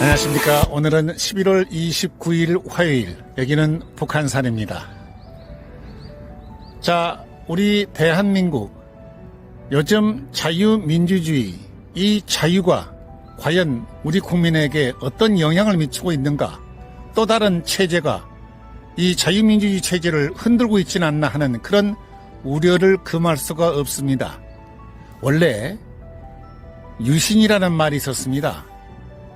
안녕하십니까. 오늘은 11월 29일 화요일, 여기는 북한산입니다. 자, 우리 대한민국, 요즘 자유민주주의, 이 자유가 과연 우리 국민에게 어떤 영향을 미치고 있는가, 또 다른 체제가 이 자유민주주의 체제를 흔들고 있지는 않나 하는 그런 우려를 금할 수가 없습니다. 원래 유신이라는 말이 있었습니다.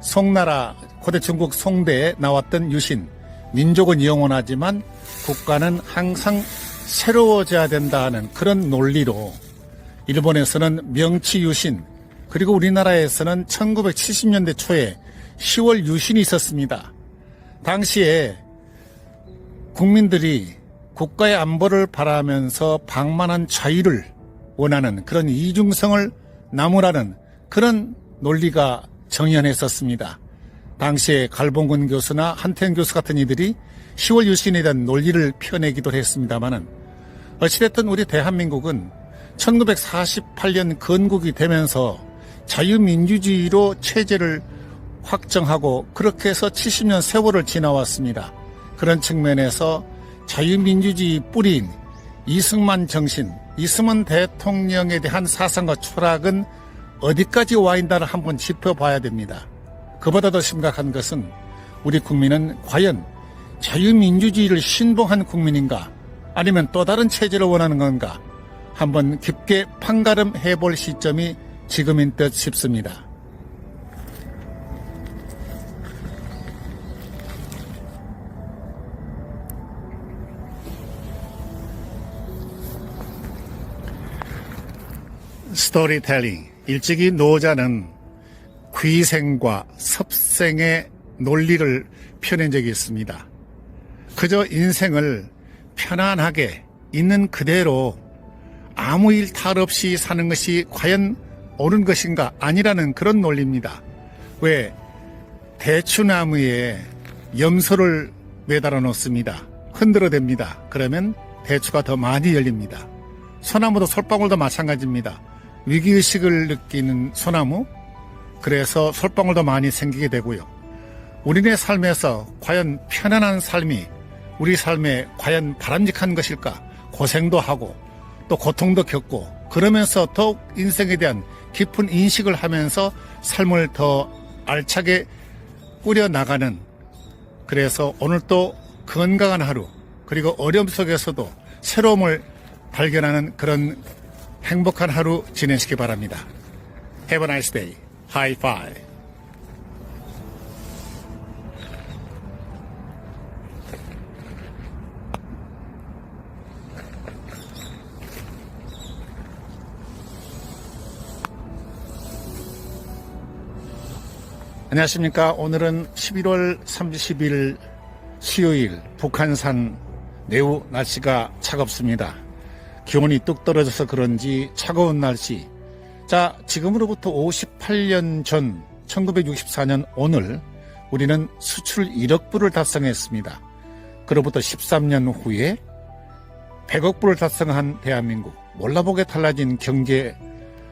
송나라, 고대 중국 송대에 나왔던 유신, 민족은 영원하지만 국가는 항상 새로워져야 된다 하는 그런 논리로 일본에서는 명치유신, 그리고 우리나라에서는 1970년대 초에 10월 유신이 있었습니다. 당시에 국민들이 국가의 안보를 바라면서 방만한 자유를 원하는 그런 이중성을 나무라는 그런 논리가 정연했었습니다. 당시에 갈봉근 교수나 한태영 교수 같은 이들이 10월 유신에 대한 논리를 펴내기도 했습니다마는, 어찌됐든 우리 대한민국은 1948년 건국이 되면서 자유민주주의로 체제를 확정하고 그렇게 해서 70년 세월을 지나왔습니다. 그런 측면에서 자유민주주의 뿌리인 이승만 정신, 이승만 대통령에 대한 사상과 철학은 어디까지 와 있나를 한번 짚어봐야 됩니다. 그보다 더 심각한 것은 우리 국민은 과연 자유민주주의를 신봉한 국민인가, 아니면 또 다른 체제를 원하는 건가, 한번 깊게 판가름해 볼 시점이 지금인 듯 싶습니다. 스토리텔링, 일찍이 노자는 귀생과 섭생의 논리를 펴낸 적이 있습니다. 그저 인생을 편안하게 있는 그대로 아무 일 탈 없이 사는 것이 과연 옳은 것인가, 아니라는 그런 논리입니다. 왜 대추나무에 염소를 매달아 놓습니다. 흔들어 댑니다. 그러면 대추가 더 많이 열립니다. 소나무도 솔방울도 마찬가지입니다. 위기의식을 느끼는 소나무, 그래서 솔방울도 많이 생기게 되고요. 우리네 삶에서 과연 편안한 삶이 우리 삶에 과연 바람직한 것일까, 고생도 하고 또 고통도 겪고, 그러면서 더욱 인생에 대한 깊은 인식을 하면서 삶을 더 알차게 꾸려나가는, 그래서 오늘 또 건강한 하루, 그리고 어려움 속에서도 새로움을 발견하는 그런 행복한 하루 지내시기 바랍니다. Have a nice day. High five. 안녕하십니까. 오늘은 11월 30일 수요일, 북한산 매우 날씨가 차갑습니다. 기온이 뚝 떨어져서 그런지 차가운 날씨. 자, 지금으로부터 58년 전 1964년 오늘 우리는 수출 1억 불을 달성했습니다. 그로부터 13년 후에 100억 불을 달성한 대한민국, 몰라보게 달라진 경제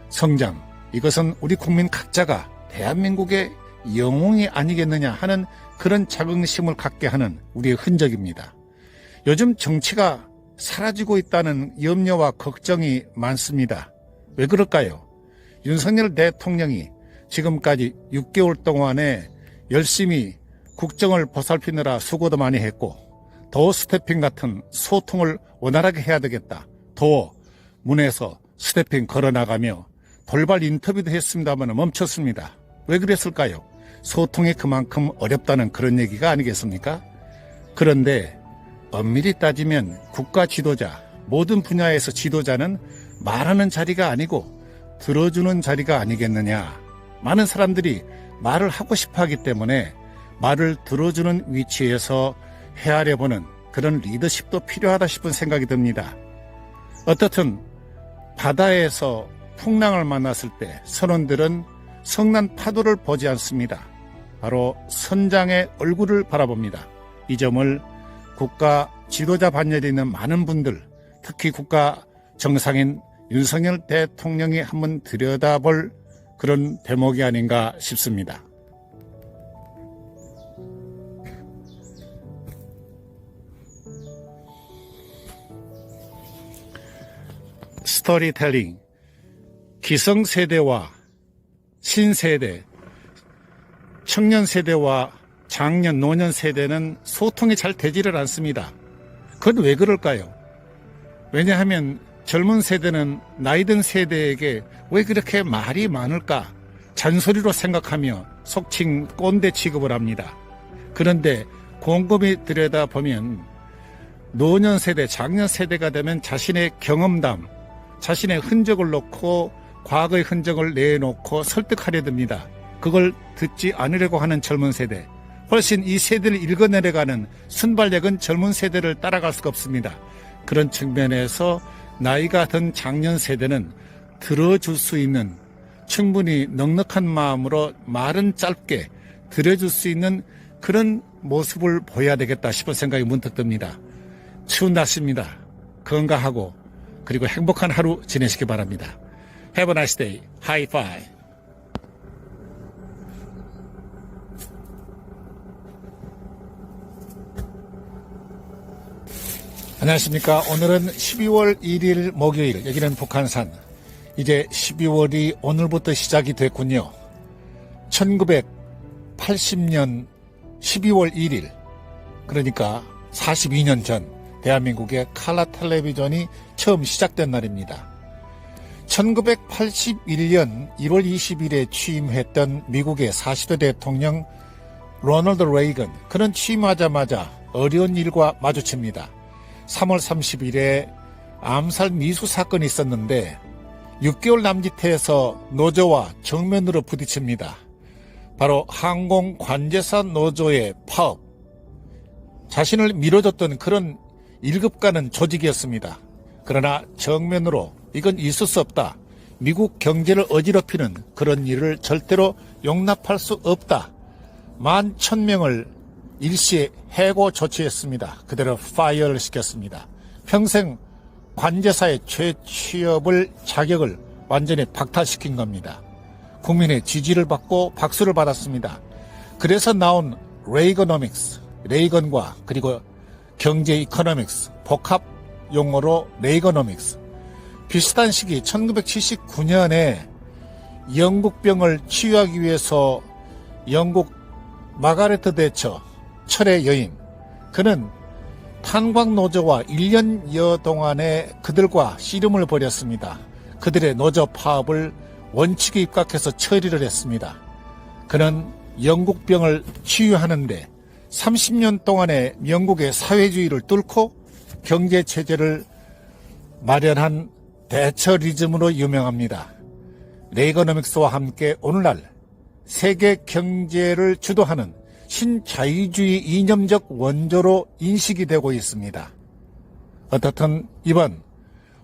성장, 이것은 우리 국민 각자가 대한민국의 영웅이 아니겠느냐 하는 그런 자긍심을 갖게 하는 우리의 흔적입니다. 요즘 정치가 사라지고 있다는 염려와 걱정이 많습니다. 왜 그럴까요? 윤석열 대통령이 지금까지 6개월 동안에 열심히 국정을 보살피느라 수고도 많이 했고, 도어 스태핑 같은 소통을 원활하게 해야 되겠다, 도어 문에서 스태핑 걸어나가며 돌발 인터뷰도 했습니다만 멈췄습니다. 왜 그랬을까요? 소통이 그만큼 어렵다는 그런 얘기가 아니겠습니까? 그런데 엄밀히 따지면 국가 지도자, 모든 분야에서 지도자는 말하는 자리가 아니고 들어주는 자리가 아니겠느냐. 많은 사람들이 말을 하고 싶어 하기 때문에 말을 들어주는 위치에서 헤아려보는 그런 리더십도 필요하다 싶은 생각이 듭니다. 어떻든 바다에서 풍랑을 만났을 때 선원들은 성난 파도를 보지 않습니다. 바로 선장의 얼굴을 바라봅니다. 이 점을 국가 지도자 반열에 있는 많은 분들, 특히 국가 정상인 윤석열 대통령이 한번 들여다볼 그런 대목이 아닌가 싶습니다. 스토리텔링, 기성세대와 신세대, 청년세대와 장년, 노년 세대는 소통이 잘 되지를 않습니다. 그건 왜 그럴까요? 왜냐하면 젊은 세대는 나이 든 세대에게 왜 그렇게 말이 많을까 잔소리로 생각하며 속칭 꼰대 취급을 합니다. 그런데 곰곰이 들여다보면 노년 세대, 장년 세대가 되면 자신의 경험담, 자신의 흔적을 놓고 과거의 흔적을 내놓고 설득하려 듭니다. 그걸 듣지 않으려고 하는 젊은 세대, 훨씬 이 세대를 읽어내려가는 순발력은 젊은 세대를 따라갈 수가 없습니다. 그런 측면에서 나이가 든 장년 세대는 들어줄 수 있는, 충분히 넉넉한 마음으로 말은 짧게 들어줄 수 있는 그런 모습을 보여야 되겠다 싶은 생각이 문득 듭니다. 추운 날씨입니다. 건강하고 그리고 행복한 하루 지내시기 바랍니다. Have a nice day. High five. 안녕하십니까. 오늘은 12월 1일 목요일, 여기는 북한산. 이제 12월이 오늘부터 시작이 됐군요. 1980년 12월 1일, 그러니까 42년 전 대한민국의 칼라 텔레비전이 처음 시작된 날입니다. 1981년 1월 20일에 취임했던 미국의 40대 대통령 로널드 레이건, 그는 취임하자마자 어려운 일과 마주칩니다. 3월 30일에 암살 미수 사건이 있었는데 6개월 남짓해서 노조와 정면으로 부딪힙니다. 바로 항공관제사 노조의 파업, 자신을 밀어줬던 그런 1급 가는 조직이었습니다. 그러나 정면으로 이건 있을 수 없다, 미국 경제를 어지럽히는 그런 일을 절대로 용납할 수 없다, 11,000명을 일시에 해고 조치했습니다. 그대로 파이어를 시켰습니다. 평생 관제사의 재취업을 자격을 완전히 박탈시킨 겁니다. 국민의 지지를 받고 박수를 받았습니다. 그래서 나온 레이거노믹스, 레이건과 그리고 경제 이코노믹스, 복합 용어로 레이거노믹스. 비슷한 시기 1979년에 영국병을 치유하기 위해서 영국 마가레트 대처, 철의 여인, 그는 탄광노조와 1년여 동안에 그들과 씨름을 벌였습니다. 그들의 노조 파업을 원칙에 입각해서 처리를 했습니다. 그는 영국병을 치유하는데 30년 동안의 영국의 사회주의를 뚫고 경제체제를 마련한 대처리즘으로 유명합니다. 레이거노믹스와 함께 오늘날 세계 경제를 주도하는 신자유주의 이념적 원조로 인식이 되고 있습니다. 어떻든 이번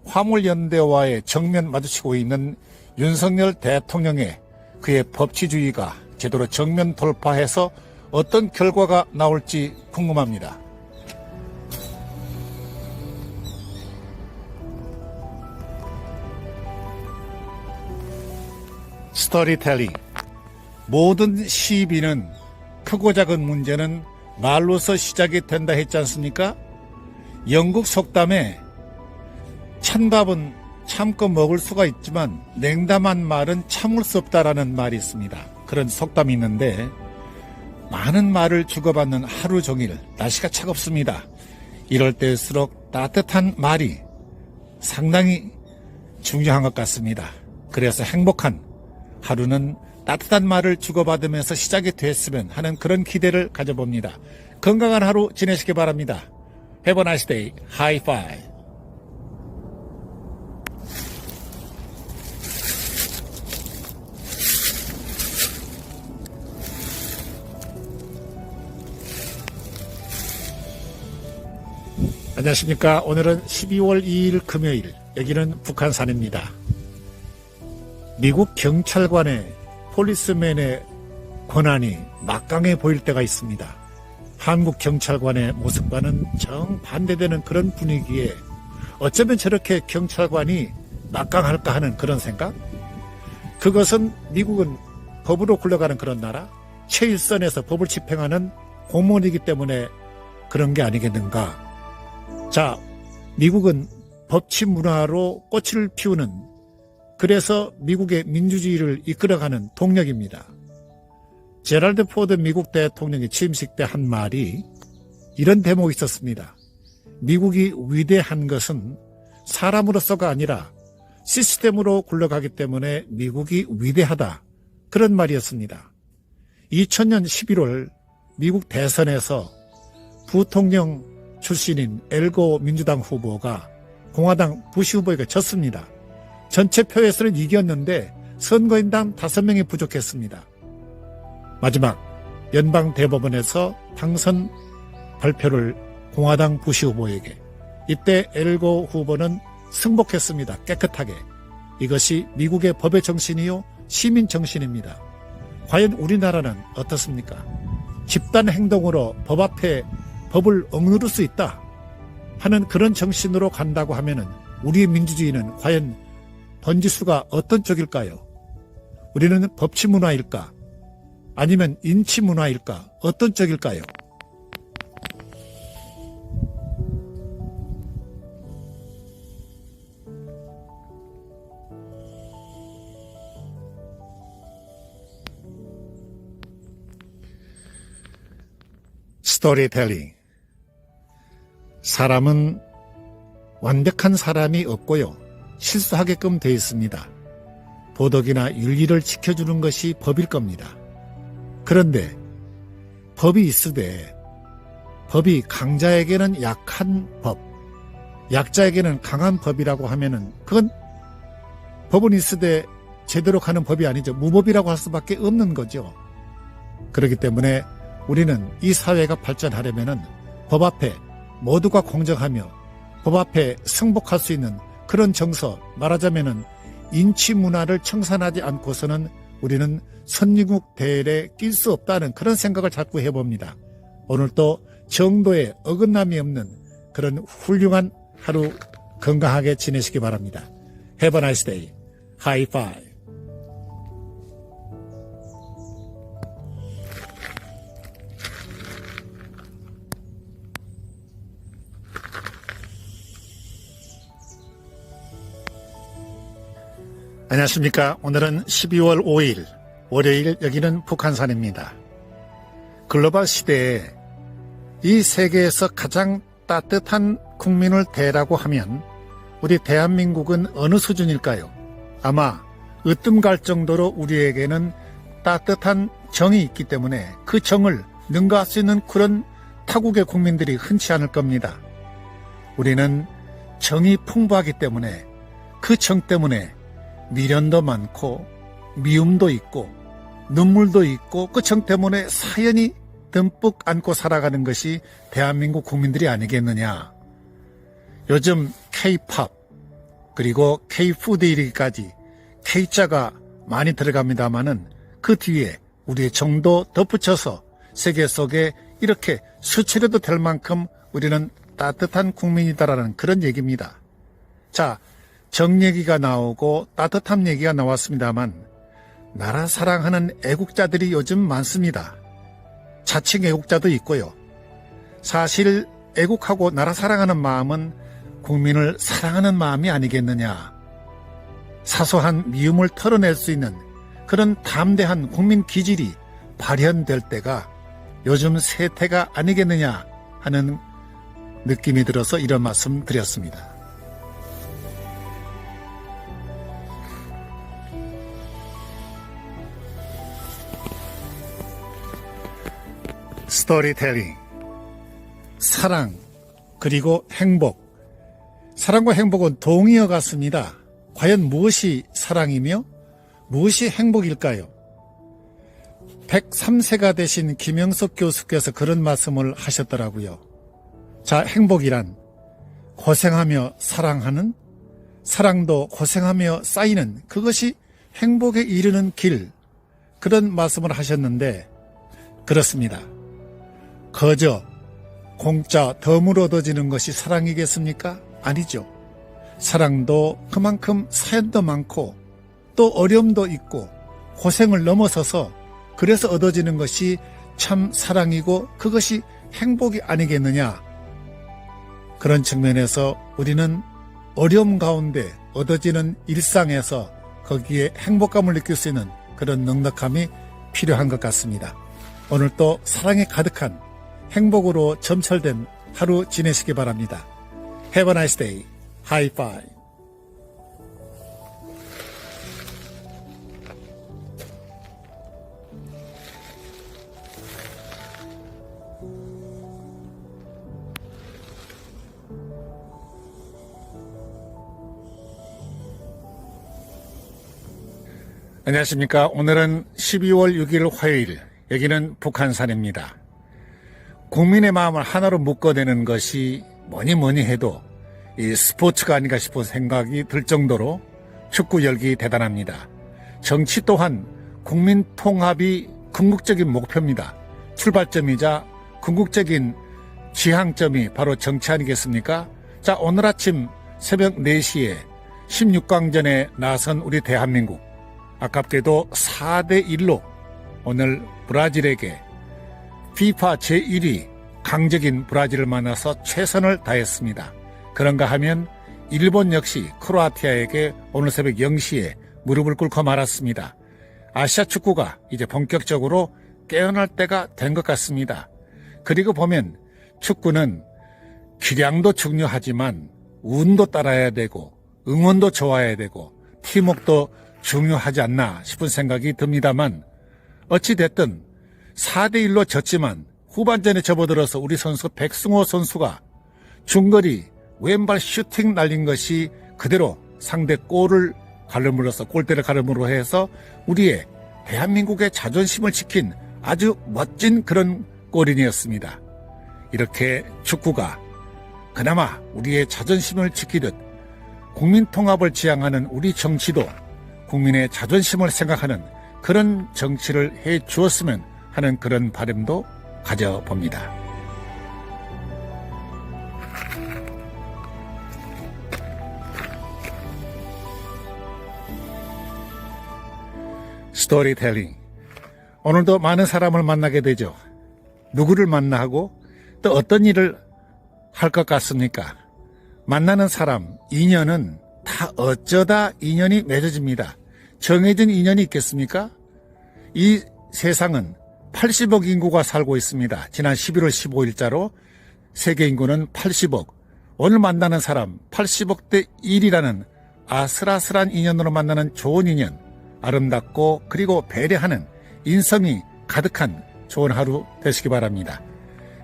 화물연대와의 정면 마주치고 있는 윤석열 대통령의 그의 법치주의가 제대로 정면 돌파해서 어떤 결과가 나올지 궁금합니다. 스토리텔링. 모든 시비는, 크고 작은 문제는 말로서 시작이 된다 했지 않습니까? 영국 속담에 찬밥은 참고 먹을 수가 있지만 냉담한 말은 참을 수 없다라는 말이 있습니다. 그런 속담이 있는데, 많은 말을 주고받는 하루 종일 날씨가 차갑습니다. 이럴 때일수록 따뜻한 말이 상당히 중요한 것 같습니다. 그래서 행복한 하루는 따뜻한 말을 주고받으면서 시작이 됐으면 하는 그런 기대를 가져봅니다. 건강한 하루 지내시기 바랍니다. Have a nice day. High five. 안녕하십니까. 오늘은 12월 2일 금요일, 여기는 북한산입니다. 미국 경찰관의 폴리스맨의 권한이 막강해 보일 때가 있습니다. 한국 경찰관의 모습과는 정반대되는 그런 분위기에 어쩌면 저렇게 경찰관이 막강할까 하는 그런 생각? 그것은 미국은 법으로 굴러가는 그런 나라, 최일선에서 법을 집행하는 공무원이기 때문에 그런 게 아니겠는가. 자, 미국은 법치 문화로 꽃을 피우는, 그래서 미국의 민주주의를 이끌어가는 동력입니다. 제랄드 포드 미국 대통령의 취임식 때 한 말이 이런 대목이 있었습니다. 미국이 위대한 것은 사람으로서가 아니라 시스템으로 굴러가기 때문에 미국이 위대하다. 그런 말이었습니다. 2000년 11월 미국 대선에서 부통령 출신인 엘고 민주당 후보가 공화당 부시 후보에게 졌습니다. 전체 표에서는 이겼는데 선거인단 5명이 부족했습니다. 마지막 연방대법원에서 당선 발표를 공화당 부시 후보에게, 이때 엘고 후보는 승복했습니다. 깨끗하게. 이것이 미국의 법의 정신이요 시민 정신입니다. 과연 우리나라는 어떻습니까? 집단 행동으로 법 앞에 법을 억누를 수 있다 하는 그런 정신으로 간다고 하면은 우리의 민주주의는 과연 번지수가 어떤 쪽일까요? 우리는 법치 문화일까? 아니면 인치 문화일까? 어떤 쪽일까요? 스토리텔링. 사람은 완벽한 사람이 없고요. 실수하게끔 되어 있습니다. 도덕이나 윤리를 지켜주는 것이 법일 겁니다. 그런데 법이 있으되 법이 강자에게는 약한 법, 약자에게는 강한 법이라고 하면은 그건 법은 있으되 제대로 가는 법이 아니죠. 무법이라고 할 수밖에 없는 거죠. 그렇기 때문에 우리는 이 사회가 발전하려면은 법 앞에 모두가 공정하며 법 앞에 승복할 수 있는 그런 정서, 말하자면은 인치 문화를 청산하지 않고서는 우리는 선진국 대열에 낄 수 없다는 그런 생각을 자꾸 해봅니다. 오늘도 정도에 어긋남이 없는 그런 훌륭한 하루 건강하게 지내시기 바랍니다. Have a nice day. High five. 안녕하십니까. 오늘은 12월 5일 월요일, 여기는 북한산입니다. 글로벌 시대에 이 세계에서 가장 따뜻한 국민을 대라고 하면 우리 대한민국은 어느 수준일까요? 아마 으뜸갈 정도로 우리에게는 따뜻한 정이 있기 때문에 그 정을 능가할 수 있는 그런 타국의 국민들이 흔치 않을 겁니다. 우리는 정이 풍부하기 때문에 그 정 때문에 미련도 많고 미움도 있고 눈물도 있고 그 정 때문에 사연이 듬뿍 안고 살아가는 것이 대한민국 국민들이 아니겠느냐. 요즘 K-팝 그리고 K-푸드 이르기까지 K자가 많이 들어갑니다마는 그 뒤에 우리의 정도 덧붙여서 세계 속에 이렇게 수출해도 될 만큼 우리는 따뜻한 국민이다라는 그런 얘기입니다. 자, 정 얘기가 나오고 따뜻함 얘기가 나왔습니다만 나라 사랑하는 애국자들이 요즘 많습니다. 자칭 애국자도 있고요. 사실 애국하고 나라 사랑하는 마음은 국민을 사랑하는 마음이 아니겠느냐. 사소한 미움을 털어낼 수 있는 그런 담대한 국민 기질이 발현될 때가 요즘 세태가 아니겠느냐 하는 느낌이 들어서 이런 말씀 드렸습니다. 스토리텔링. 사랑 그리고 행복. 사랑과 행복은 동의어 같습니다. 과연 무엇이 사랑이며 무엇이 행복일까요? 103세가 되신 김영석 교수께서 그런 말씀을 하셨더라고요. 자, 행복이란 고생하며 사랑하는, 사랑도 고생하며 쌓이는, 그것이 행복에 이르는 길, 그런 말씀을 하셨는데 그렇습니다. 거저 공짜 덤으로 얻어지는 것이 사랑이겠습니까? 아니죠. 사랑도 그만큼 사연도 많고 또 어려움도 있고 고생을 넘어서서 그래서 얻어지는 것이 참 사랑이고 그것이 행복이 아니겠느냐. 그런 측면에서 우리는 어려움 가운데 얻어지는 일상에서 거기에 행복감을 느낄 수 있는 그런 넉넉함이 필요한 것 같습니다. 오늘도 사랑이 가득한 행복으로 점철된 하루 지내시기 바랍니다. Have a nice day. High five. 안녕하십니까. 오늘은 12월 6일 화요일, 여기는 북한산입니다. 국민의 마음을 하나로 묶어내는 것이 뭐니 해도 이 스포츠가 아닌가 싶은 생각이 들 정도로 축구 열기 대단합니다. 정치 또한 국민 통합이 궁극적인 목표입니다. 출발점이자 궁극적인 지향점이 바로 정치 아니겠습니까? 자, 오늘 아침 새벽 4시에 16강전에 나선 우리 대한민국, 아깝게도 4대1로 오늘 브라질에게 FIFA 제1위 강적인 브라질을 만나서 최선을 다했습니다. 그런가 하면 일본 역시 크로아티아에게 오늘 새벽 0시에 무릎을 꿇고 말았습니다. 아시아 축구가 이제 본격적으로 깨어날 때가 된 것 같습니다. 그리고 보면 축구는 기량도 중요하지만 운도 따라야 되고 응원도 좋아야 되고 팀워크도 중요하지 않나 싶은 생각이 듭니다만, 어찌됐든 4대1로 졌지만 후반전에 접어들어서 우리 선수 백승호 선수가 중거리 왼발 슈팅 날린 것이 그대로 상대 골을 가름으로써, 골대를 가름으로 해서 우리의 대한민국의 자존심을 지킨 아주 멋진 그런 골인이었습니다. 이렇게 축구가 그나마 우리의 자존심을 지키듯 국민 통합을 지향하는 우리 정치도 국민의 자존심을 생각하는 그런 정치를 해 주었으면 하는 그런 바람도 가져봅니다. 스토리텔링. 오늘도 많은 사람을 만나게 되죠. 누구를 만나고 또 어떤 일을 할 것 같습니까? 만나는 사람, 인연은 다 어쩌다 인연이 맺어집니다. 정해진 인연이 있겠습니까? 이 세상은 80억 인구가 살고 있습니다. 지난 11월 15일자로 세계 인구는 80억. 오늘 만나는 사람 80억 대 1이라는 아슬아슬한 인연으로 만나는 좋은 인연, 아름답고 그리고 배려하는 인성이 가득한 좋은 하루 되시기 바랍니다.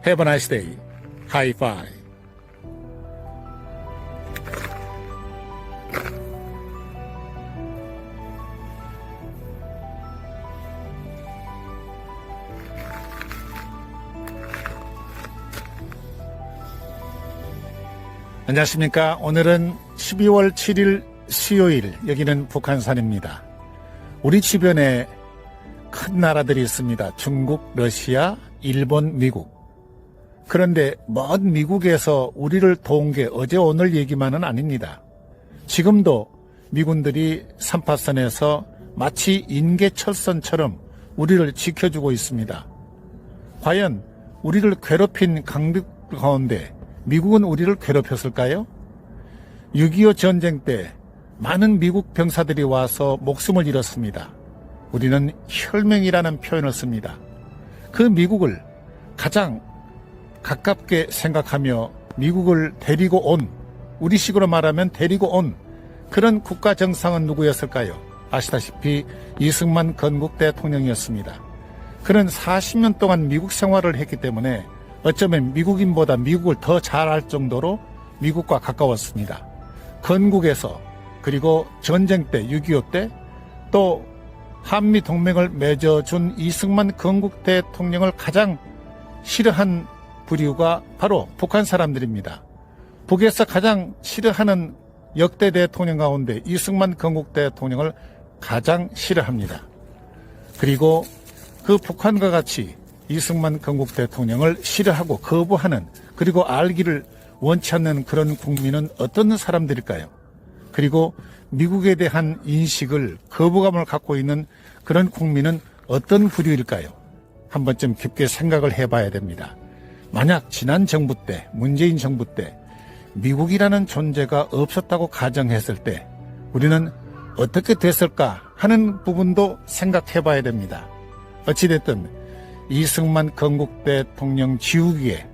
Have a nice day. High five. 안녕하십니까. 오늘은 12월 7일 수요일, 여기는 북한산입니다. 우리 주변에 큰 나라들이 있습니다. 중국, 러시아, 일본, 미국. 그런데 먼 미국에서 우리를 도운 게 어제 오늘 얘기만은 아닙니다. 지금도 미군들이 3파선에서 마치 인계철선처럼 우리를 지켜주고 있습니다. 과연 우리를 괴롭힌 강국 가운데 미국은 우리를 괴롭혔을까요? 6.25 전쟁 때 많은 미국 병사들이 와서 목숨을 잃었습니다. 우리는 혈맹이라는 표현을 씁니다. 그 미국을 가장 가깝게 생각하며 미국을 데리고 온, 우리식으로 말하면 데리고 온 그런 국가 정상은 누구였을까요? 아시다시피 이승만 건국 대통령이었습니다. 그는 40년 동안 미국 생활을 했기 때문에 어쩌면 미국인보다 미국을 더 잘 알 정도로 미국과 가까웠습니다. 건국에서, 그리고 전쟁 때 6.25 때 또 한미 동맹을 맺어준 이승만 건국 대통령을 가장 싫어한 부류가 바로 북한 사람들입니다. 북에서 가장 싫어하는 역대 대통령 가운데 이승만 건국 대통령을 가장 싫어합니다. 그리고 그 북한과 같이 이승만 건국 대통령을 싫어하고 거부하는, 그리고 알기를 원치 않는 그런 국민은 어떤 사람들일까요? 그리고 미국에 대한 인식을, 거부감을 갖고 있는 그런 국민은 어떤 부류일까요? 한 번쯤 깊게 생각을 해봐야 됩니다. 만약 지난 정부 때, 문재인 정부 때 미국이라는 존재가 없었다고 가정했을 때 우리는 어떻게 됐을까 하는 부분도 생각해 봐야 됩니다. 어찌됐든 이승만 건국대 대통령 지우기에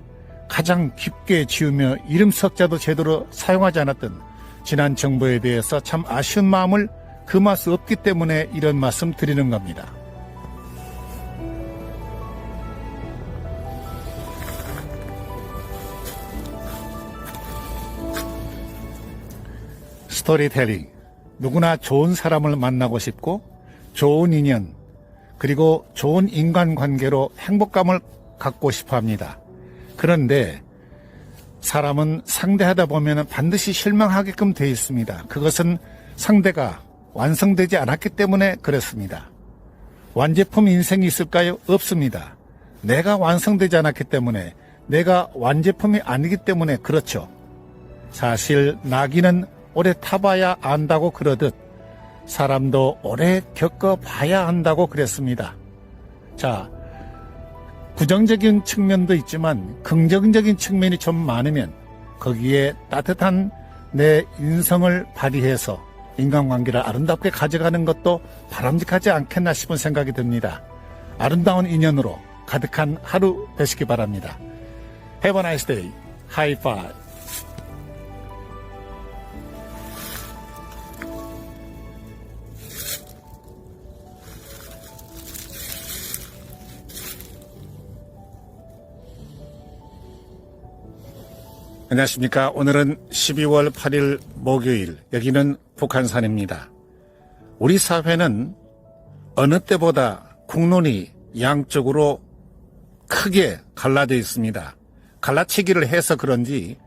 가장 깊게 지우며 이름 석자도 제대로 사용하지 않았던 지난 정부에 대해서 참 아쉬운 마음을 금할 수 없기 때문에 이런 말씀 드리는 겁니다. 스토리텔링. 누구나 좋은 사람을 만나고 싶고 좋은 인연 그리고 좋은 인간관계로 행복감을 갖고 싶어 합니다. 그런데 사람은 상대하다 보면 반드시 실망하게끔 되어 있습니다. 그것은 상대가 완성되지 않았기 때문에 그렇습니다. 완제품 인생이 있을까요? 없습니다. 내가 완성되지 않았기 때문에, 내가 완제품이 아니기 때문에 그렇죠. 사실 나귀는 오래 타봐야 안다고 그러듯 사람도 오래 겪어봐야 한다고 그랬습니다. 자, 부정적인 측면도 있지만 긍정적인 측면이 좀 많으면 거기에 따뜻한 내 인성을 발휘해서 인간관계를 아름답게 가져가는 것도 바람직하지 않겠나 싶은 생각이 듭니다. 아름다운 인연으로 가득한 하루 되시기 바랍니다. Have a nice day. High five. 안녕하십니까. 오늘은 12월 8일 목요일, 여기는 북한산입니다. 우리 사회는 어느 때보다 국론이 양쪽으로 크게 갈라져 있습니다. 갈라치기를 해서 그런지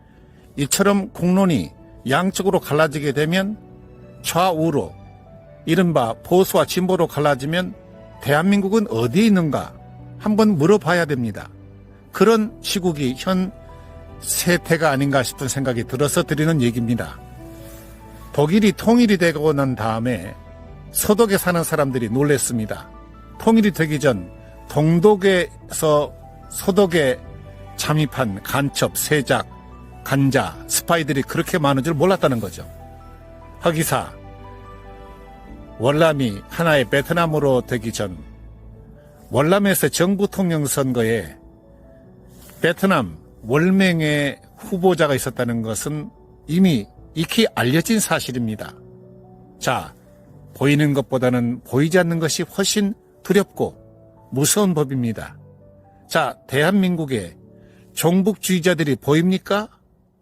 이처럼 국론이 양쪽으로 갈라지게 되면 좌우로 이른바 보수와 진보로 갈라지면 대한민국은 어디에 있는가 한번 물어봐야 됩니다. 그런 시국이 현 세태가 아닌가 싶은 생각이 들어서 드리는 얘기입니다. 독일이 통일이 되고 난 다음에 서독에 사는 사람들이 놀랬습니다. 통일이 되기 전 동독에서 서독에 잠입한 간첩, 세작, 간자, 스파이들이 그렇게 많은 줄 몰랐다는 거죠. 허기사, 월남이 하나의 베트남으로 되기 전 월남에서 정부통령 선거에 베트남 월맹의 후보자가 있었다는 것은 이미 익히 알려진 사실입니다. 자, 보이는 것보다는 보이지 않는 것이 훨씬 두렵고 무서운 법입니다. 자, 대한민국에 종북주의자들이 보입니까?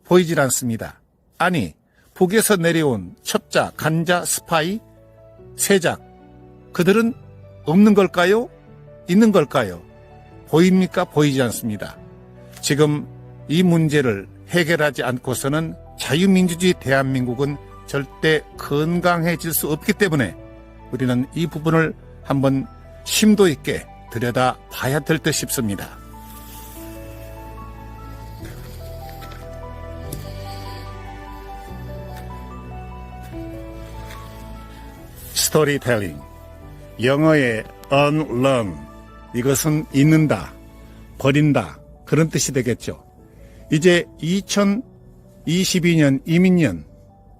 보이질 않습니다. 아니, 북에서 내려온 첩자, 간자, 스파이, 세작, 그들은 없는 걸까요? 있는 걸까요? 보입니까? 보이지 않습니다. 지금 이 문제를 해결하지 않고서는 자유민주주의 대한민국은 절대 건강해질 수 없기 때문에 우리는 이 부분을 한번 심도 있게 들여다 봐야 될 듯 싶습니다. 스토리텔링, 영어의 unlearn, 이것은 잊는다, 버린다, 그런 뜻이 되겠죠. 이제 2022년 이민년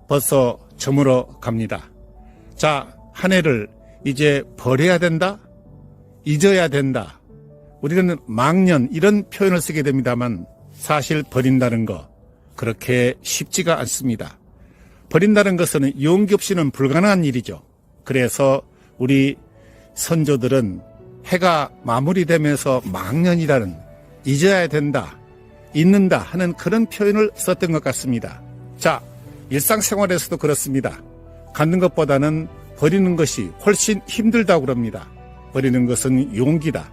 벌써 저물어 갑니다. 자, 한 해를 이제 버려야 된다, 잊어야 된다. 우리는 망년 이런 표현을 쓰게 됩니다만 사실 버린다는 거 그렇게 쉽지가 않습니다. 버린다는 것은 용기 없이는 불가능한 일이죠. 그래서 우리 선조들은 해가 마무리되면서 망년이라는, 잊어야 된다, 잊는다 하는 그런 표현을 썼던 것 같습니다. 자, 일상생활에서도 그렇습니다. 갖는 것보다는 버리는 것이 훨씬 힘들다고 그럽니다. 버리는 것은 용기다.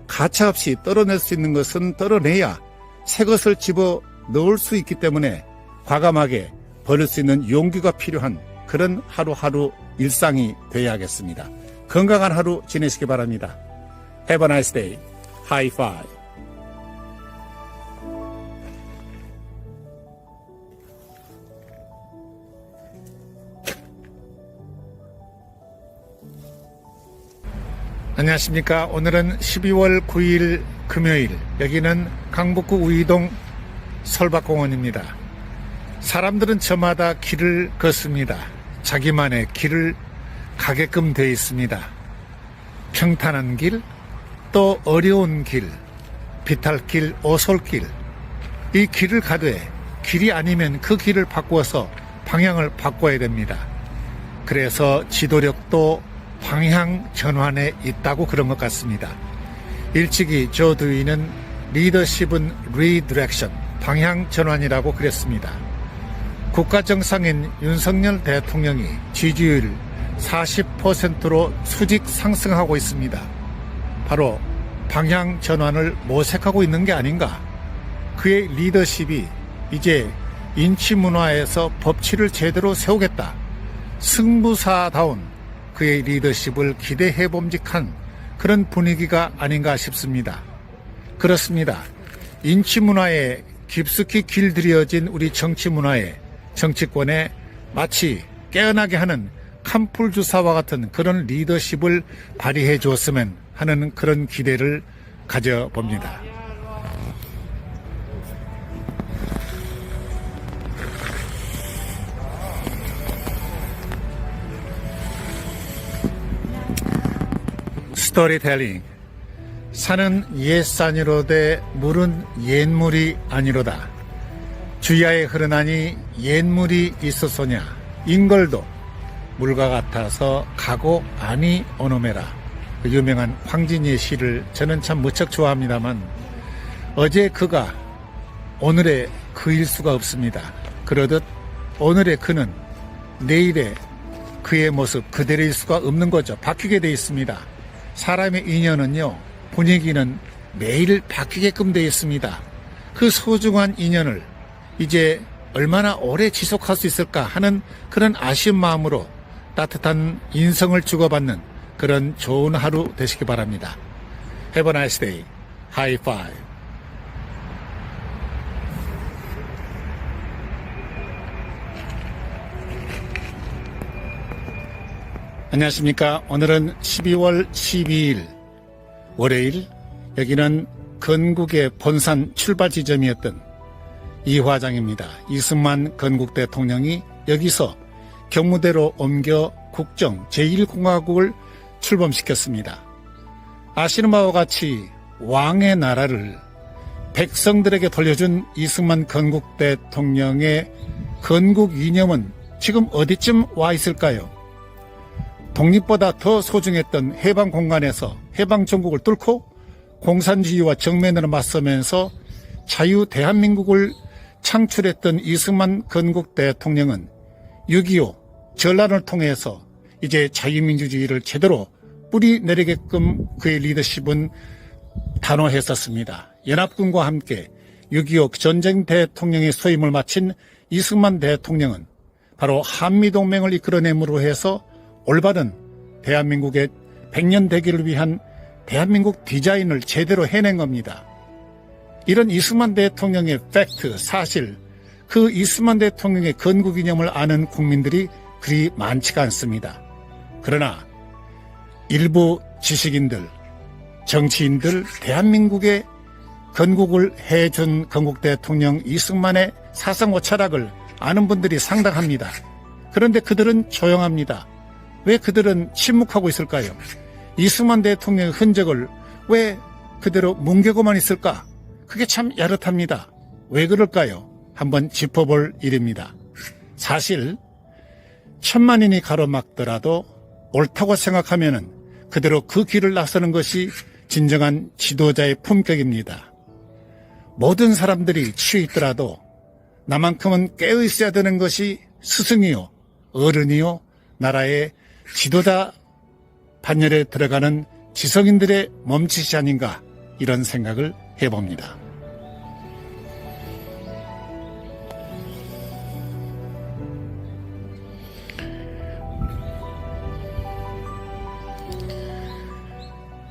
가차없이 떨어낼 수 있는 것은 떨어내야 새 것을 집어 넣을 수 있기 때문에 과감하게 버릴 수 있는 용기가 필요한 그런 하루하루 일상이 되어야겠습니다. 건강한 하루 지내시기 바랍니다. Have a nice day. High five. 안녕하십니까. 오늘은 12월 9일 금요일, 여기는 강북구 우이동 설박공원입니다. 사람들은 저마다 길을 걷습니다. 자기만의 길을 가게끔 되어 있습니다. 평탄한 길, 또 어려운 길, 비탈길, 오솔길, 이 길을 가되 길이 아니면 그 길을 바꾸어서 방향을 바꿔야 됩니다. 그래서 지도력도 방향 전환에 있다고 그런 것 같습니다. 일찍이 조 드위는 리더십은 리디렉션, 방향 전환이라고 그랬습니다. 국가정상인 윤석열 대통령이 지지율 40%로 수직 상승하고 있습니다. 바로 방향 전환을 모색하고 있는 게 아닌가. 그의 리더십이 이제 인치문화에서 법치를 제대로 세우겠다. 승부사다운 그의 리더십을 기대해봄직한 그런 분위기가 아닌가 싶습니다. 그렇습니다. 인치문화에 깊숙이 길들여진 우리 정치문화에 정치권에 마치 깨어나게 하는 캄풀주사와 같은 그런 리더십을 발휘해 주었으면 하는 그런 기대를 가져봅니다. 스토리텔링. 산은 옛산이로되 물은 옛물이 아니로다. 주야에 흐르나니 옛물이 있었소냐. 인걸도 물과 같아서 가고 아니 오노메라. 그 유명한 황진이의 시를 저는 참 무척 좋아합니다만 어제 그가 오늘의 그일 수가 없습니다. 그러듯 오늘의 그는 내일의 그의 모습 그대로일 수가 없는 거죠. 바뀌게 돼 있습니다. 사람의 인연은요, 분위기는 매일 바뀌게끔 되어 있습니다. 그 소중한 인연을 이제 얼마나 오래 지속할 수 있을까 하는 그런 아쉬운 마음으로 따뜻한 인성을 주고받는 그런 좋은 하루 되시기 바랍니다. Have a nice day. High five. 안녕하십니까. 오늘은 12월 12일 월요일, 여기는 건국의 본산 출발 지점이었던 이화장입니다. 이승만 건국 대통령이 여기서 경무대로 옮겨 국정 제1공화국을 출범시켰습니다. 아시는 바와 같이 왕의 나라를 백성들에게 돌려준 이승만 건국 대통령의 건국 이념은 지금 어디쯤 와 있을까요? 독립보다 더 소중했던 해방 공간에서 해방 전국을 뚫고 공산주의와 정면으로 맞서면서 자유 대한민국을 창출했던 이승만 건국 대통령은 6.25 전란을 통해서 이제 자유민주주의를 제대로 뿌리 내리게끔 그의 리더십은 단호했었습니다. 연합군과 함께 6.25 전쟁 대통령의 소임을 마친 이승만 대통령은 바로 한미동맹을 이끌어냄으로 해서 올바른 대한민국의 100년 대계를 위한 대한민국 디자인을 제대로 해낸 겁니다. 이런 이승만 대통령의 팩트, 사실, 그 이승만 대통령의 건국 이념을 아는 국민들이 그리 많지가 않습니다. 그러나 일부 지식인들, 정치인들, 대한민국의 건국을 해준 건국 대통령 이승만의 사상과 철학을 아는 분들이 상당합니다. 그런데 그들은 조용합니다. 왜 그들은 침묵하고 있을까요? 이승만 대통령의 흔적을 왜 그대로 뭉개고만 있을까? 그게 참 야릇합니다. 왜 그럴까요? 한번 짚어볼 일입니다. 사실 천만인이 가로막더라도 옳다고 생각하면은 그대로 그 길을 나서는 것이 진정한 지도자의 품격입니다. 모든 사람들이 취해 있더라도 나만큼은 깨어 있어야 되는 것이 스승이요, 어른이요, 나라의 지도자 반열에 들어가는 지성인들의 몸짓이 아닌가, 이런 생각을 해봅니다.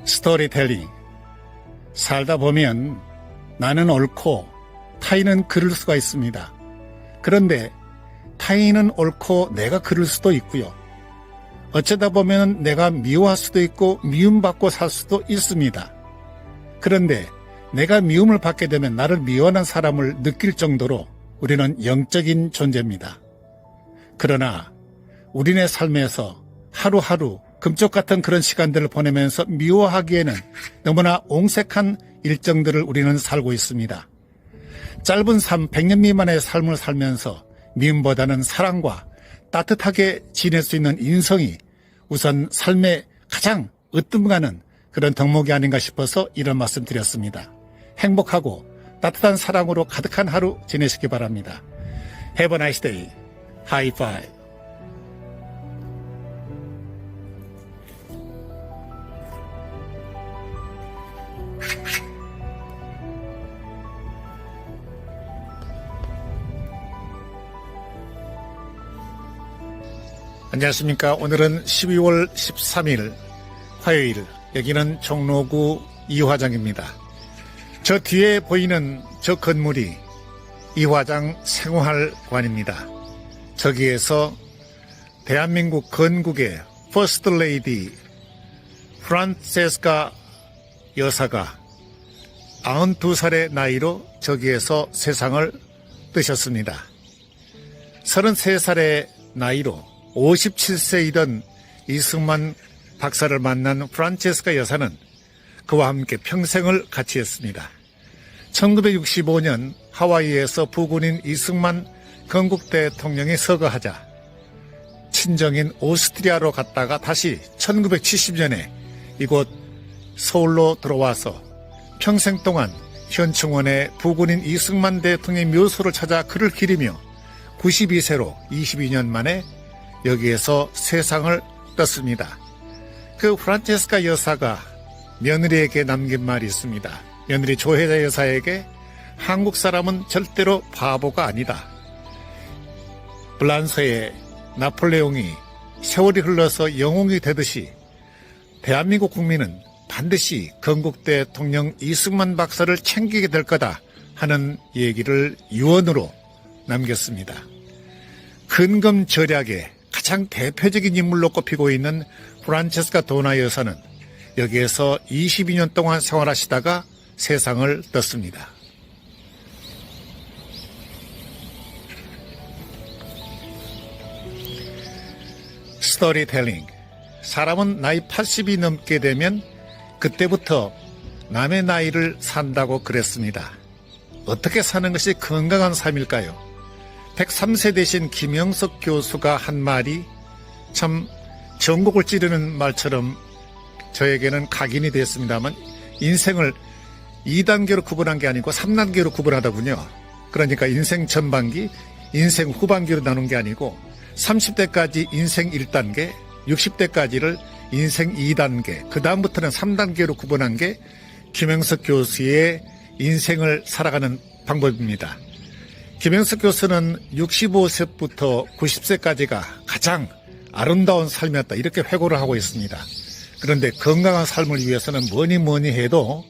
스토리텔링. 살다 보면 나는 옳고 타인은 그를 수가 있습니다. 그런데 타인은 옳고 내가 그럴 수도 있고요. 어쩌다 보면 내가 미워할 수도 있고 미움받고 살 수도 있습니다. 그런데 내가 미움을 받게 되면 나를 미워하는 사람을 느낄 정도로 우리는 영적인 존재입니다. 그러나 우리네 삶에서 하루하루 금쪽 같은 그런 시간들을 보내면서 미워하기에는 너무나 옹색한 일정들을 우리는 살고 있습니다. 짧은 삶, 100년 미만의 삶을 살면서 미움보다는 사랑과 따뜻하게 지낼 수 있는 인성이 우선 삶의 가장 으뜸가는 그런 덕목이 아닌가 싶어서 이런 말씀 드렸습니다. 행복하고 따뜻한 사랑으로 가득한 하루 지내시기 바랍니다. Have a nice day. High five. 안녕하십니까. 오늘은 12월 13일 화요일, 여기는 종로구 이화장입니다. 저 뒤에 보이는 저 건물이 이화장 생활관입니다. 저기에서 대한민국 건국의 퍼스트 레이디 프란체스카 여사가 92살의 나이로 저기에서 세상을 뜨셨습니다. 33살의 나이로 57세이던 이승만 박사를 만난 프란체스카 여사는 그와 함께 평생을 같이 했습니다. 1965년 하와이에서 부군인 이승만 건국 대통령이 서거하자 친정인 오스트리아로 갔다가 다시 1970년에 이곳 서울로 들어와서 평생 동안 현충원에 부군인 이승만 대통령의 묘소를 찾아 글을 기리며 92세로 22년 만에 여기에서 세상을 떴습니다. 그 프란체스카 여사가 며느리에게 남긴 말이 있습니다. 며느리 조혜자 여사에게 한국 사람은 절대로 바보가 아니다. 불란서의 나폴레옹이 세월이 흘러서 영웅이 되듯이 대한민국 국민은 반드시 건국 대통령 이승만 박사를 챙기게 될 거다 하는 얘기를 유언으로 남겼습니다. 근검절약의 가장 대표적인 인물로 꼽히고 있는 프란체스카 도나 여사는 여기에서 22년 동안 생활하시다가 세상을 떴습니다. 스토리텔링. 사람은 나이 80이 넘게 되면 그때부터 남의 나이를 산다고 그랬습니다. 어떻게 사는 것이 건강한 삶일까요? 103세 되신 김영석 교수가 한 말이 참 전곡을 찌르는 말처럼 저에게는 각인이 되었습니다만, 인생을 2단계로 구분한 게 아니고 3단계로 구분하더군요. 그러니까 인생 전반기, 인생 후반기로 나눈 게 아니고 30대까지 인생 1단계, 60대까지를 인생 2단계, 그 다음부터는 3단계로 구분한 게 김영석 교수의 인생을 살아가는 방법입니다. 김영석 교수는 65세부터 90세까지가 가장 아름다운 삶이었다, 이렇게 회고를 하고 있습니다. 그런데 건강한 삶을 위해서는 뭐니 해도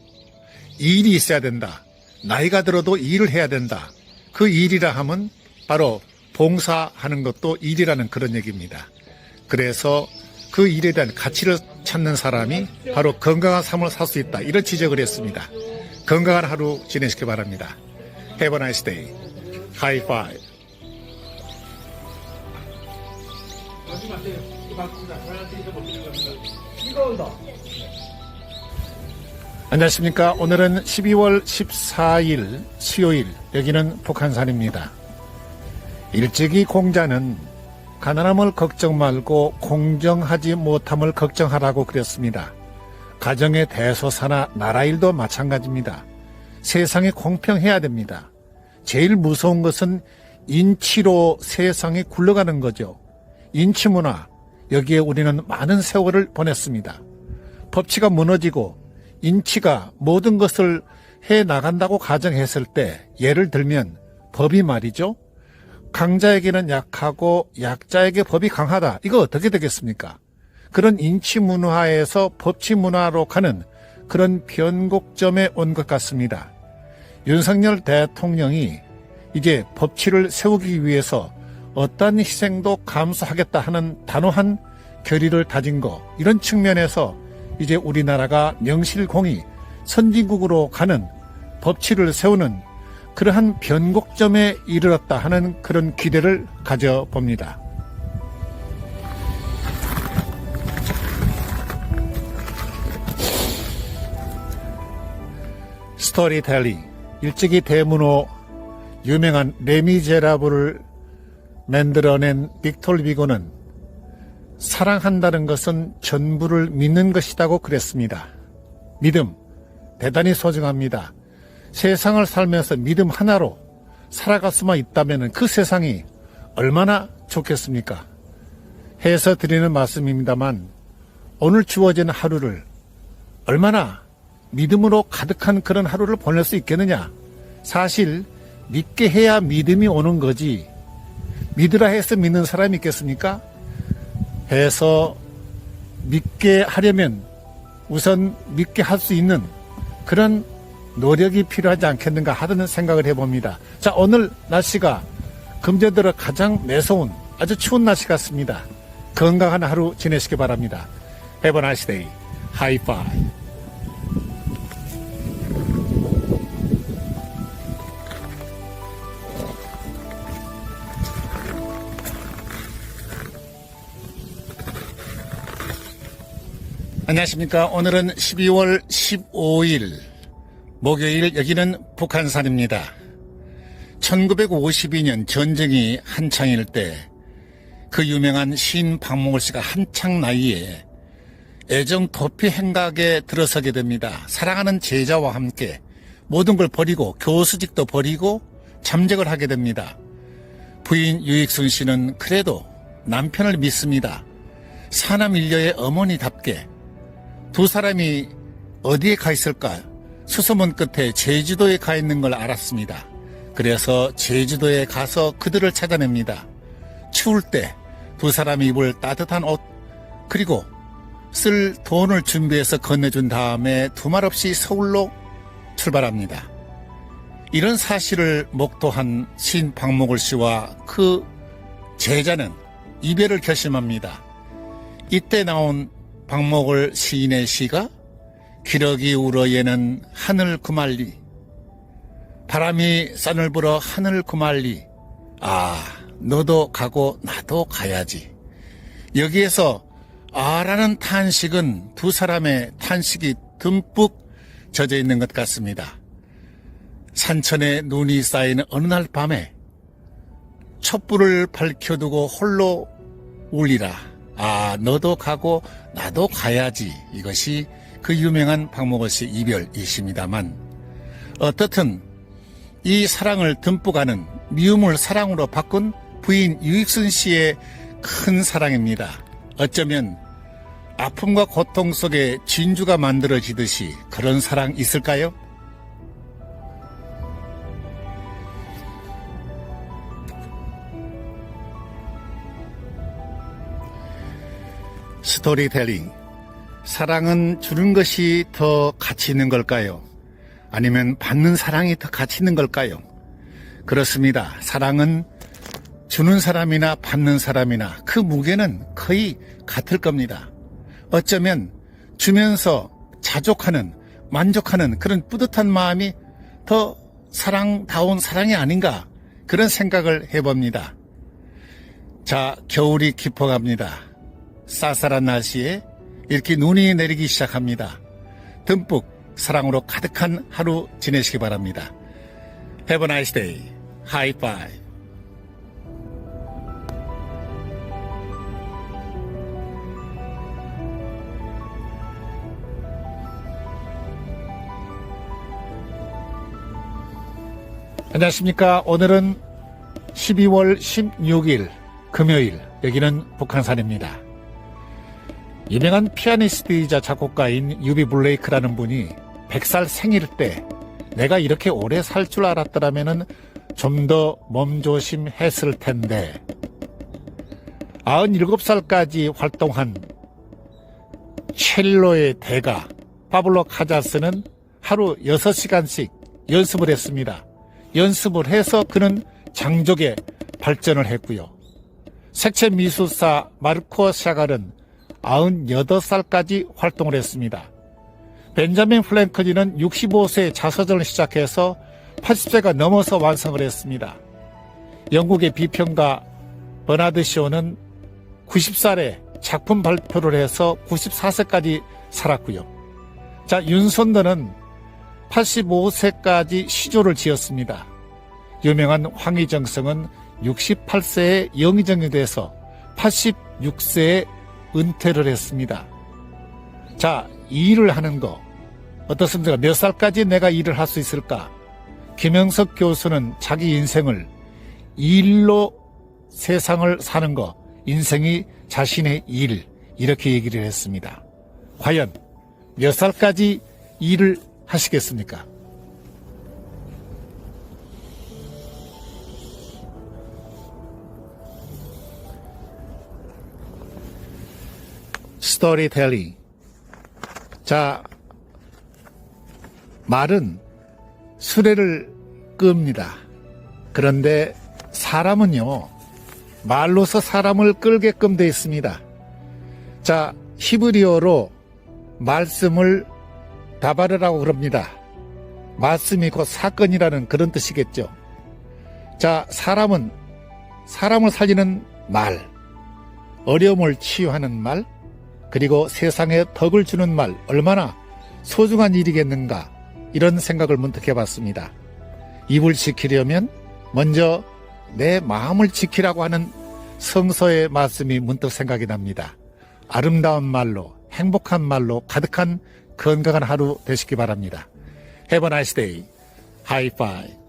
일이 있어야 된다. 나이가 들어도 일을 해야 된다. 그 일이라 하면 바로 봉사하는 것도 일이라는 그런 얘기입니다. 그래서 그 일에 대한 가치를 찾는 사람이 바로 건강한 삶을 살 수 있다, 이런 지적을 했습니다. 건강한 하루 지내시기 바랍니다. Have a nice day. High five. 안녕하십니까. 오늘은 12월 14일 수요일, 여기는 북한산입니다. 일찍이 공자는 가난함을 걱정 말고 공정하지 못함을 걱정하라고 그랬습니다. 가정의 대소사나 나라 일도 마찬가지입니다. 세상이 공평해야 됩니다. 제일 무서운 것은 인치로 세상이 굴러가는 거죠. 인치문화, 여기에 우리는 많은 세월을 보냈습니다. 법치가 무너지고 인치가 모든 것을 해나간다고 가정했을 때, 예를 들면 법이 말이죠, 강자에게는 약하고 약자에게 법이 강하다, 이거 어떻게 되겠습니까? 그런 인치 문화에서 법치 문화로 가는 그런 변곡점에 온 것 같습니다. 윤석열 대통령이 이제 법치를 세우기 위해서 어떠한 희생도 감수하겠다 하는 단호한 결의를 다진 거, 이런 측면에서 이제 우리나라가 명실공히 선진국으로 가는, 법치를 세우는 그러한 변곡점에 이르렀다 하는 그런 기대를 가져봅니다. 스토리텔링, 일찍이 대문호 유명한 레미제라블을 만들어낸 빅톨 비고는 사랑한다는 것은 전부를 믿는 것이라고 그랬습니다. 믿음, 대단히 소중합니다. 세상을 살면서 믿음 하나로 살아갈 수만 있다면 그 세상이 얼마나 좋겠습니까? 해서 드리는 말씀입니다만 오늘 주어진 하루를 얼마나 믿음으로 가득한 그런 하루를 보낼 수 있겠느냐? 사실 믿게 해야 믿음이 오는 거지 믿으라 해서 믿는 사람이 있겠습니까? 해서 믿게 하려면 우선 믿게 할 수 있는 그런 노력이 필요하지 않겠는가 하는 생각을 해봅니다. 자, 오늘 날씨가 금년 들어 가장 매서운 아주 추운 날씨 같습니다. 건강한 하루 지내시기 바랍니다. Have a nice day. High five. 안녕하십니까. 오늘은 12월 15일 목요일, 여기는 북한산입니다. 1952년 전쟁이 한창일 때 그 유명한 시인 박몽월 씨가 한창 나이에 애정 도피 행각에 들어서게 됩니다. 사랑하는 제자와 함께 모든 걸 버리고 교수직도 버리고 잠적을 하게 됩니다. 부인 유익순 씨는 그래도 남편을 믿습니다. 사남 일녀의 어머니답게 두 사람이 어디에 가 있을까? 수소문 끝에 제주도에 가 있는 걸 알았습니다. 그래서 제주도에 가서 그들을 찾아냅니다. 추울 때 두 사람이 입을 따뜻한 옷 그리고 쓸 돈을 준비해서 건네준 다음에 두말 없이 서울로 출발합니다. 이런 사실을 목도한 시인 박몽월 씨와 그 제자는 이별을 결심합니다. 이때 나온 박몽월 시인의 시가 기러기 울어 얘는 하늘 구말리 바람이 쌀을 불어 하늘 구말리 아 너도 가고 나도 가야지. 여기에서 아라는 탄식은 두 사람의 탄식이 듬뿍 젖어 있는 것 같습니다. 산천에 눈이 쌓이는 어느 날 밤에 촛불을 밝혀두고 홀로 울리라. 아 너도 가고 나도 가야지. 이것이 그 유명한 박몽월 씨 이별이십니다만 어떻든 이 사랑을 듬뿍 아는 미움을 사랑으로 바꾼 부인 유익순 씨의 큰 사랑입니다. 어쩌면 아픔과 고통 속에 진주가 만들어지듯이 그런 사랑 있을까요? 스토리텔링. 사랑은 주는 것이 더 가치 있는 걸까요? 아니면 받는 사랑이 더 가치 있는 걸까요? 그렇습니다. 사랑은 주는 사람이나 받는 사람이나 그 무게는 거의 같을 겁니다. 어쩌면 주면서 자족하는, 만족하는 그런 뿌듯한 마음이 더 사랑다운 사랑이 아닌가 그런 생각을 해봅니다. 자, 겨울이 깊어갑니다. 쌀쌀한 날씨에 이렇게 눈이 내리기 시작합니다. 듬뿍 사랑으로 가득한 하루 지내시기 바랍니다. Have a nice day. High five. 안녕하십니까. 오늘은 12월 16일 금요일, 여기는 북한산입니다. 유명한 피아니스트이자 작곡가인 유비 블레이크라는 분이 100살 생일 때 내가 이렇게 오래 살 줄 알았더라면 좀 더 몸조심했을 텐데 97살까지 활동한 첼로의 대가 파블로 카자스는 하루 6시간씩 연습을 했습니다. 연습을 해서 그는 장족에 발전을 했고요. 색채 미술사 마르코 샤갈은 98살까지 활동을 했습니다. 벤자민 플랭클린은 65세에 자서전을 시작해서 80세가 넘어서 완성을 했습니다. 영국의 비평가 버나드 쇼는 90살에 작품 발표를 해서 94세까지 살았고요. 자, 윤선더는 85세까지 시조를 지었습니다. 유명한 황희정성은 68세에 영의정이 돼서 86세에 은퇴를 했습니다. 자, 이 일을 하는 거 어떻습니까? 몇 살까지 내가 일을 할 수 있을까? 김영석 교수는 자기 인생을 일로 세상을 사는 거, 인생이 자신의 일, 이렇게 얘기를 했습니다. 과연 몇 살까지 일을 하시겠습니까? 스토리텔링. 자, 말은 수레를 끕니다. 그런데 사람은요, 말로서 사람을 끌게끔 되어 있습니다. 자, 히브리어로 말씀을 다바르라고 그럽니다. 말씀이 곧 사건이라는 그런 뜻이겠죠. 자, 사람은 사람을 살리는 말, 어려움을 치유하는 말, 그리고 세상에 덕을 주는 말, 얼마나 소중한 일이겠는가, 이런 생각을 문득 해봤습니다. 입을 지키려면 먼저 내 마음을 지키라고 하는 성서의 말씀이 문득 생각이 납니다. 아름다운 말로, 행복한 말로 가득한 건강한 하루 되시기 바랍니다. Have a nice day. High five.